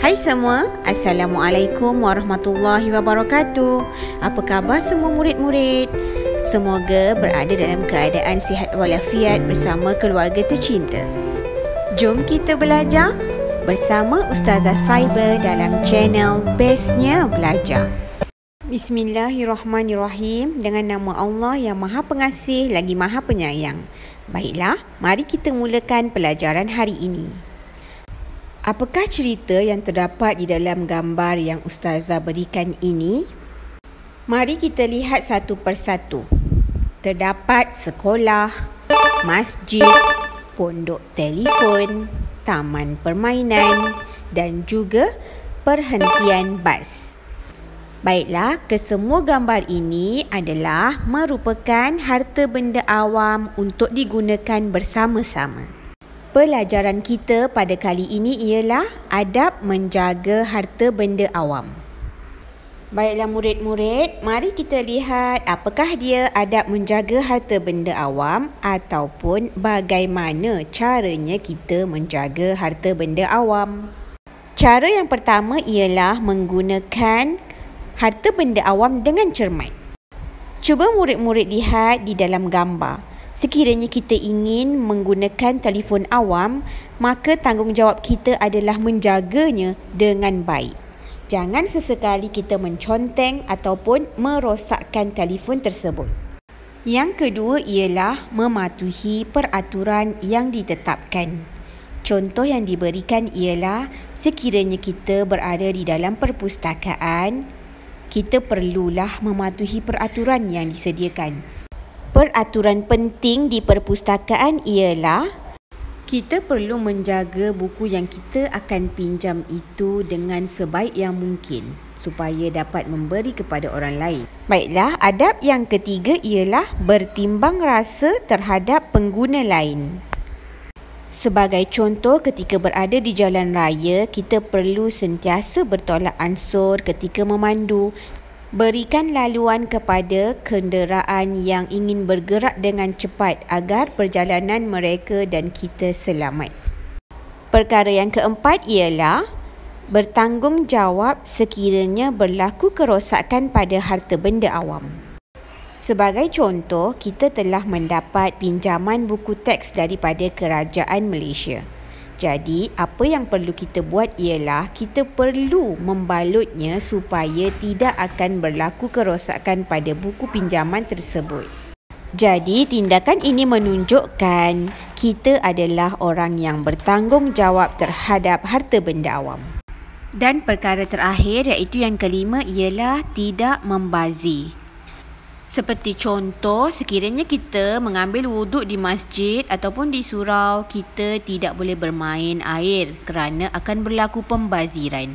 Hai semua, Assalamualaikum warahmatullahi wabarakatuh. Apa khabar semua murid-murid? Semoga berada dalam keadaan sihat walafiat bersama keluarga tercinta. Jom kita belajar bersama Ustazah Cyber dalam channel Bestnya Belajar. Bismillahirrahmanirrahim. Dengan nama Allah yang Maha Pengasih lagi Maha Penyayang. Baiklah, mari kita mulakan pelajaran hari ini. Apakah cerita yang terdapat di dalam gambar yang Ustazah berikan ini? Mari kita lihat satu persatu. Terdapat sekolah, masjid, pondok telefon, taman permainan dan juga perhentian bas. Baiklah, kesemua gambar ini adalah merupakan harta benda awam untuk digunakan bersama-sama. Pelajaran kita pada kali ini ialah adab menjaga harta benda awam. Baiklah murid-murid, mari kita lihat apakah dia adab menjaga harta benda awam ataupun bagaimana caranya kita menjaga harta benda awam. Cara yang pertama ialah menggunakan harta benda awam dengan cermat. Cuba murid-murid lihat di dalam gambar. Sekiranya kita ingin menggunakan telefon awam, maka tanggungjawab kita adalah menjaganya dengan baik. Jangan sesekali kita menconteng ataupun merosakkan telefon tersebut. Yang kedua ialah mematuhi peraturan yang ditetapkan. Contoh yang diberikan ialah sekiranya kita berada di dalam perpustakaan, kita perlulah mematuhi peraturan yang disediakan. Peraturan penting di perpustakaan ialah kita perlu menjaga buku yang kita akan pinjam itu dengan sebaik yang mungkin supaya dapat memberi kepada orang lain. Baiklah, adab yang ketiga ialah bertimbang rasa terhadap pengguna lain. Sebagai contoh, ketika berada di jalan raya, kita perlu sentiasa bertolak ansur ketika memandu. Berikan laluan kepada kenderaan yang ingin bergerak dengan cepat agar perjalanan mereka dan kita selamat. Perkara yang keempat ialah bertanggungjawab sekiranya berlaku kerosakan pada harta benda awam. Sebagai contoh, kita telah mendapat pinjaman buku teks daripada Kerajaan Malaysia. Jadi, apa yang perlu kita buat ialah kita perlu membalutnya supaya tidak akan berlaku kerosakan pada buku pinjaman tersebut. Jadi, tindakan ini menunjukkan kita adalah orang yang bertanggungjawab terhadap harta benda awam. Dan perkara terakhir iaitu yang kelima ialah tidak membazir. Seperti contoh, sekiranya kita mengambil wuduk di masjid ataupun di surau, kita tidak boleh bermain air kerana akan berlaku pembaziran.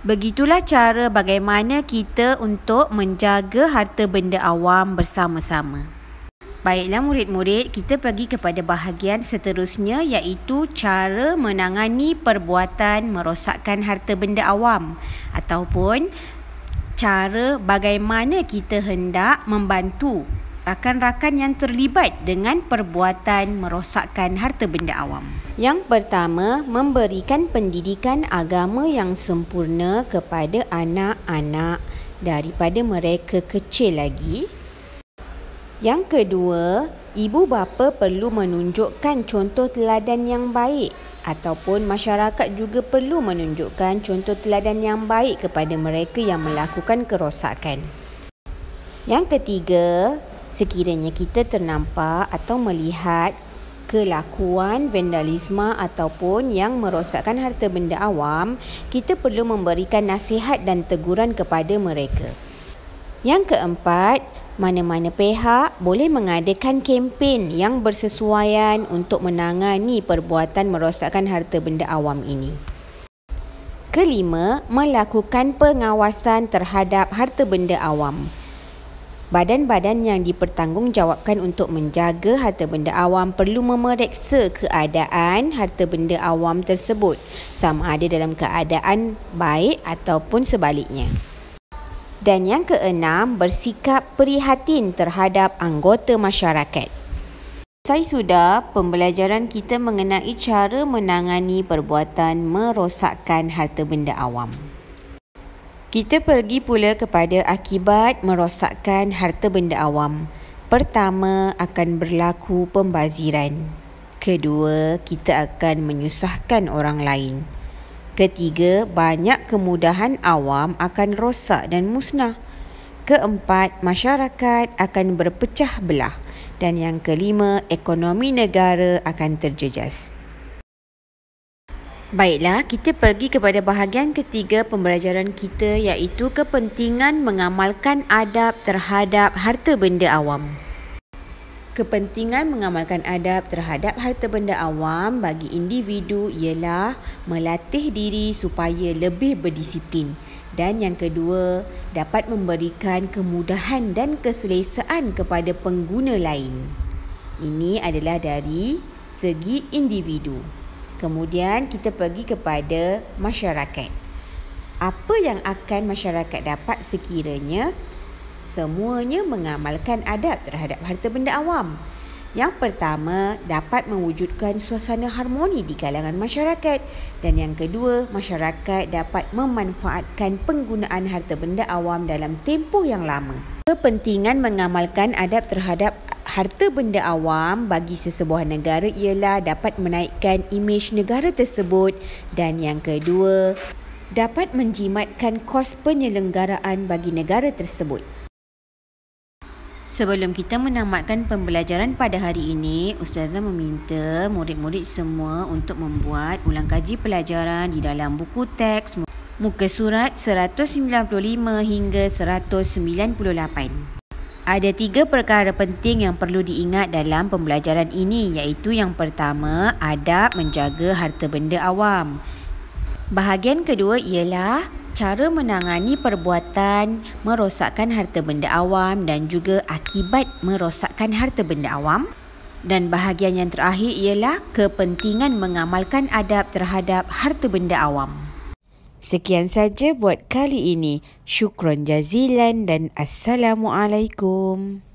Begitulah cara bagaimana kita untuk menjaga harta benda awam bersama-sama. Baiklah murid-murid, kita pergi kepada bahagian seterusnya iaitu cara menangani perbuatan merosakkan harta benda awam ataupun cara bagaimana kita hendak membantu rakan-rakan yang terlibat dengan perbuatan merosakkan harta benda awam. Yang pertama, memberikan pendidikan agama yang sempurna kepada anak-anak daripada mereka kecil lagi. Yang kedua, ibu bapa perlu menunjukkan contoh teladan yang baik ataupun masyarakat juga perlu menunjukkan contoh teladan yang baik kepada mereka yang melakukan kerosakan. Yang ketiga, sekiranya kita ternampak atau melihat kelakuan vandalisme ataupun yang merosakkan harta benda awam, kita perlu memberikan nasihat dan teguran kepada mereka. Yang keempat, mana-mana pihak boleh mengadakan kempen yang bersesuaian untuk menangani perbuatan merosakkan harta benda awam ini. Kelima, melakukan pengawasan terhadap harta benda awam. Badan-badan yang dipertanggungjawabkan untuk menjaga harta benda awam perlu memeriksa keadaan harta benda awam tersebut, sama ada dalam keadaan baik ataupun sebaliknya. Dan yang keenam, bersikap prihatin terhadap anggota masyarakat. Selesai sudah pembelajaran kita mengenai cara menangani perbuatan merosakkan harta benda awam. Kita pergi pula kepada akibat merosakkan harta benda awam. Pertama, akan berlaku pembaziran. Kedua, kita akan menyusahkan orang lain. Ketiga, banyak kemudahan awam akan rosak dan musnah. Keempat, masyarakat akan berpecah belah. Dan yang kelima, ekonomi negara akan terjejas. Baiklah, kita pergi kepada bahagian ketiga pembelajaran kita, iaitu kepentingan mengamalkan adab terhadap harta benda awam. Kepentingan mengamalkan adab terhadap harta benda awam bagi individu ialah melatih diri supaya lebih berdisiplin. Dan yang kedua, dapat memberikan kemudahan dan keselesaan kepada pengguna lain. Ini adalah dari segi individu. Kemudian kita pergi kepada masyarakat. Apa yang akan masyarakat dapat sekiranya semuanya mengamalkan adab terhadap harta benda awam? Yang pertama, dapat mewujudkan suasana harmoni di kalangan masyarakat. Dan yang kedua, masyarakat dapat memanfaatkan penggunaan harta benda awam dalam tempoh yang lama. Kepentingan mengamalkan adab terhadap harta benda awam bagi sesebuah negara ialah dapat menaikkan imej negara tersebut. Dan yang kedua, dapat menjimatkan kos penyelenggaraan bagi negara tersebut. Sebelum kita menamatkan pembelajaran pada hari ini, Ustazah meminta murid-murid semua untuk membuat ulang kaji pelajaran di dalam buku teks muka surat 195 hingga 198. Ada 3 perkara penting yang perlu diingat dalam pembelajaran ini, iaitu yang pertama, adab menjaga harta benda awam. Bahagian kedua ialah cara menangani perbuatan merosakkan harta benda awam dan juga akibat merosakkan harta benda awam. Dan bahagian yang terakhir ialah kepentingan mengamalkan adab terhadap harta benda awam. Sekian saja buat kali ini. Syukran jazilan dan Assalamualaikum.